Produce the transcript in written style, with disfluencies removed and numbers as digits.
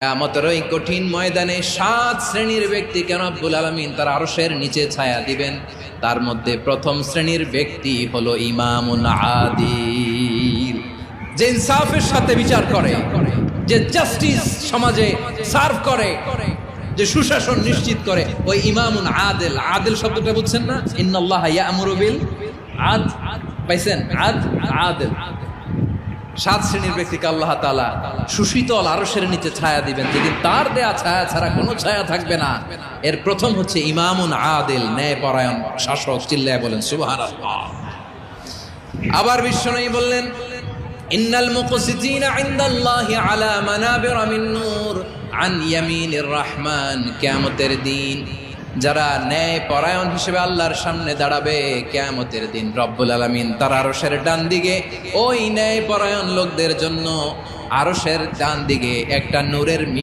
কিয়ামতের ওই কঠিন ময়দানে 7 শ্রেণীর ব্যক্তিকে রব্বুল আলামিন তার আরশের নিচে ছায়া দিবেন। তার মধ্যে প্রথম শ্রেণীর ব্যক্তি হলো ইমামুন আদিল, যে ইনসাফের সাথে বিচার করে, যে জাস্টিস সমাজে সার্ভ করে, যে সুশাসন নিশ্চিত করে, ওই ইমামুন আদিল। আদিল শব্দটা বুঝছেন না? ইন্নাল্লাহা ইয়া'মুরু বিল আদল, পাইছেন? আদিল। 7 শ্রেণীর ব্যক্তিকে আল্লাহ তাআলা সুশীতল আরশের নিচে ছায়া দিবেন, যেদিন তার দেয়া ছায়া ছাড়া কোনো ছায়া থাকবে না। এর প্রথম হচ্ছে ইমামুন আদিল, ন্যায়পরায়ণ শাসক। চিল্লায় বলেন সুবহানাল্লাহ। আবার বিশ্বনবী বললেন, ইন্নাল মুকসিতিনা ইনদাল্লাহি আলা মানাবিরা মিন নূর আন ইয়ামিনির রহমান। কিয়ামতের দিন যারা ন্যায় পরায়ণ হিসেবে আল্লাহর সামনে দাঁড়াবে, কিয়ামতের দিন রব্বুল আলামিন তার আরশের ডান দিকে ওই ন্যায় পরায়ণ লোকদের জন্য আরশের ডান দিকে একটা নূরের